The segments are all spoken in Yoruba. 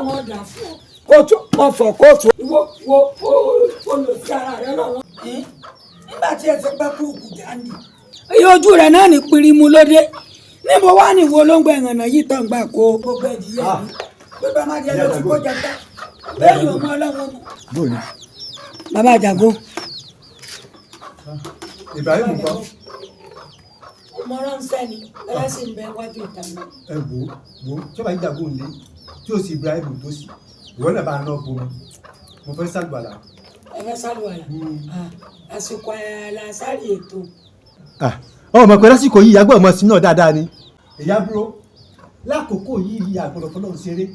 ọlọ́run ọ̀dà fún ọ kóòtù ọ̀fọ̀ kóòtù. ìwọ wo olùsí ara rẹ lọ́wọ́. nígbà tí ẹ ti pẹ́ kú òkú jáde. iye ojú rẹ̀ náà ní pirimu lóde níbo wá ní ìwo ló ń gbẹ ìrànà yìí tán gbà kó gbogbo ẹ̀dìyẹ mi gbogbo má jẹ́ ló ti kó jẹ tán bẹ́ẹ̀ ni òun ọlọ́run mọ̀. bàbá àjàgbó. Ibrahim kọ́. mo ránṣẹ́ ni ẹlẹ́sìn bẹ wájú ìta mi. ẹ wo tí ó bá yí Jàgbó ńlé tí ó sì Ibrahim tó sì ìwọ náà bá náà bomi mo fẹ́ sálùbàlà. ẹ fẹ́ sálùbàlà àsìkò àlàsárì ètò. ọmọ pẹ̀lú lásìkò yìí àgbọ̀ ọmọ sí náà dáadáa ni. ìyá búrò lákòókò yìí àgbọ̀dọ̀ fọlọ́run ṣeré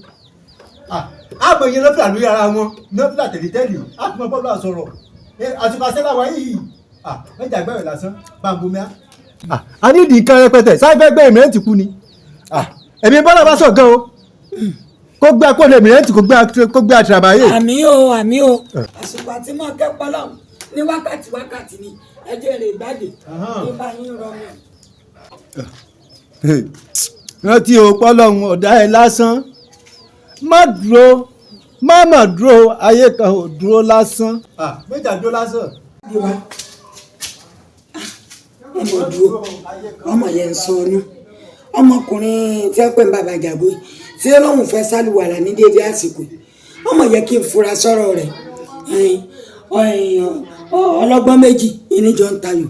àmọ̀ ìyẹn nọ́fìlà lórí ara wọn nọ́fìlà tẹ̀lítẹ́lì àtúmọ̀ bọ́ọ̀lù àsọ̀rọ̀ àtúkọ̀ àṣẹ́láwá yìí mẹ́jà gbẹ̀rẹ̀ lásán bá ń bomi á. a ní ìdí nǹkan rẹpẹtẹ sáfẹ́ gbé ìmìrẹ́ǹtì kú ni ẹ̀mí bọ́lá bá sọ̀ gan o kó gbé akóni ìmìrẹ́ǹtì kó gbé àtìràbáyé. àmì o àsìkò àti mọ́ kẹ́pọ́ lọ́hùn ní wákàtí ni ẹjẹ́ rẹ̀ gbàdé ní bá yín rọ mi. rántí o pọ́lọ́hún ọ̀dá ẹ lásán má dúró ayé kan ò dúró lásán. méjà dúró lásán. ọmọ dúró ọmọ yẹn ń sọ ọ́nú ọmọkùnrin tí wọ́n pè ń bàbá Jàgbó tí Ọlọ́run fẹ́ sálùwàlà ní déédéé àsìkò ọmọ yẹ kí n fura sọ̀rọ̀ rẹ̀ ọlọ́gbọ́n méjì ìníjọ ń tayò.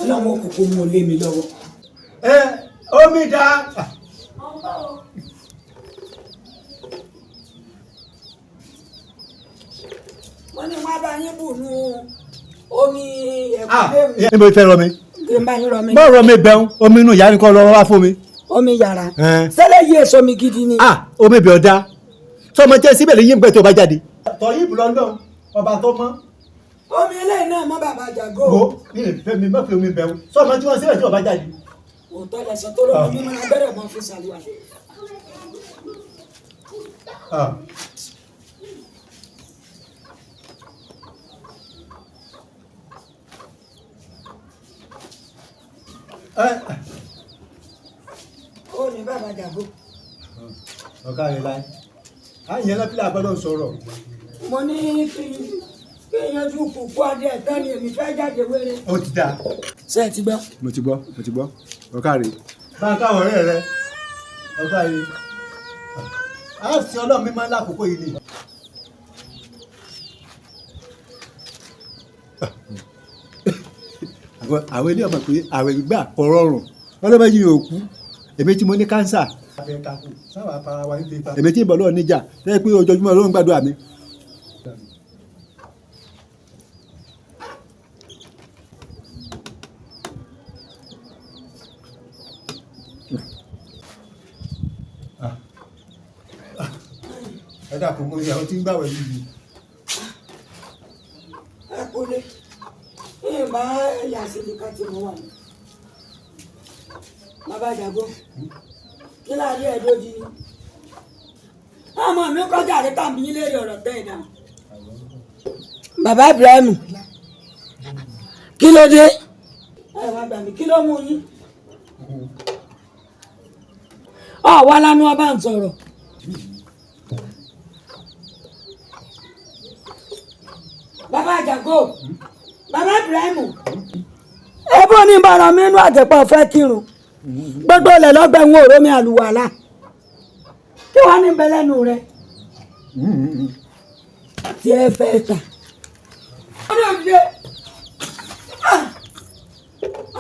Ọlọ́run òkùnkùn mú lé mi lọ́wọ́. Omi dá. wọ́n ní wọ́n bá yín bù nú omi ẹ̀kọ́ lẹ́nu. níbo ìfẹ́ rọ mi. bọ́ rọ mi bẹ́ẹ̀ omi inú ìyá ni kò lọ́wọ́ wá fún mi. omi yàrá sẹ́lẹ̀ yìí èso mi gidi ni. omi bẹ̀ ọ̀dá sọmọ jẹ́ síbẹ̀ lè yí ń gbẹ tó bá jáde. tọ́yìn bùlọ́ńdọ̀ ọba tó mọ́. omi eléyìí náà mọ́ bàbá Jàgbó. wo mi ì fẹ́ mi má fi omi bẹ̀rù sọmọ tí wọ́n síbẹ̀ tí ọba jáde. òótọ́ lẹ̀sán tó lọ́wọ́ mímọ́ abẹ́rẹ́ mọ́ fi ṣàlùwà. ó ní bàbá Jàgbó. ọ̀gá rẹ̀ láì àyìn ẹlẹ́pìlẹ̀ àgbọ̀dọ̀ sọ̀rọ̀. mo ní kí yanjú kúkú adé tán ni èmi fẹ́ jáde wéré. ó ti dáa. ṣé ẹ ti gbọ́. mo ti gbọ́ ọ̀gá rẹ̀. bá a káwọn ọ̀rẹ́ rẹ ọ̀gá rẹ̀ a sì ọlọ́run mímọ́ lákòókò yìí ni. àwọn ilé ọmọ pé àwẹ̀ gbígbà kò rọrùn wọ́n lọ́mọ yìí òkú èmi tí mo ní kánsà èmi tí ìbọn lọ́wọ́ níjà tẹ́ pé ojoojúmọ́ ló ń gbàdúrà mi. ẹ dàpọ̀ mo ṣe àwọn tí ń gbàwẹ̀ yìí. ẹ kò lè bá ẹ̀yà síbi ká tí mo wà ní. bàbá Jàgbó kí láàrin ẹ̀dọ́ di ni. ọmọ mi kọjá rẹ tàbí yín lérí ọ̀rọ̀ tẹ́ ẹ̀ dá. bàbá Ibrahim kí ló dé. ẹ wá gbà mí kí ló mú yín. wá lánàá ọba ń sọ̀rọ̀. bàbá Jàgbó bàbá Ibrahim ebó ní bàrà mi inú àtẹ̀pọ̀ fẹ́ kírun gbogbo ilẹ̀ lọ́gbẹ̀ ń wòró mi àlùwàlà kí wàá ní bẹ́lẹ́nu rẹ tí ẹ fẹ́ tà.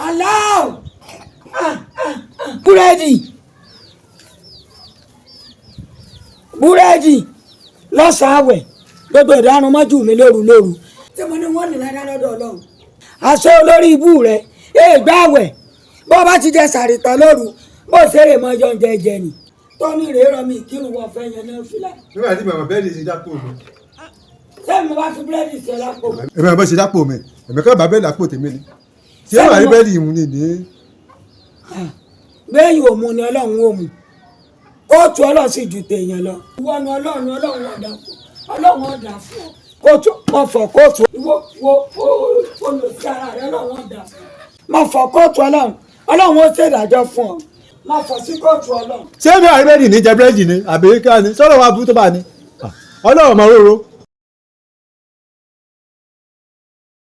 aláwọ̀ búrẹ́dì lọ́sàn-án àwẹ̀ gbogbo ìdáná mọ́jú mi lóru. tí mo ní wọ́n ní ládá lọ́dọ̀ Ọlọ́run àṣẹ olórí ibú rẹ̀ èègbà àwẹ̀ bó bá ti jẹ sàrìtàn lóru bó ṣeré mọ́ ọjọ́ jẹjẹ ni tó ní rèé rọ mi kírun wọ́n fẹ́ yẹn náà fìlà. nígbà tí màmá bẹ́ẹ̀ lè ṣe dápò mi. sẹ́mi wá fi búrẹ́dì ṣe lápò. èmi àbọ̀ ṣe dápò mi èmi kọ́ bá bẹ́ẹ̀ lápò tèmi ni tí ó wà ní bẹ́ẹ̀ ìmú ni ní. bẹ́ẹ̀ yóò mú ni Ọlọ́run ò mú kóòtù Ọlọ́run sì ju tèèyàn lọ. ìwọ ni Ọlọ́run ọ̀dà fún ọ kóòtù mo fọ kóòtù. ìwọ olùsí ara rẹ náà wọ́n dà fún mo fọ kóòtù ọlọ́run ó ṣèdájọ́ fún ọ mo fọ sí kóòtù ọlọ́run. ṣé bí àríwẹ́dì ní jẹ búrẹ́dì ni àbí ká ni sọ́dọ̀ wa bú tó bá ní ọlọ́run mọ̀ róró.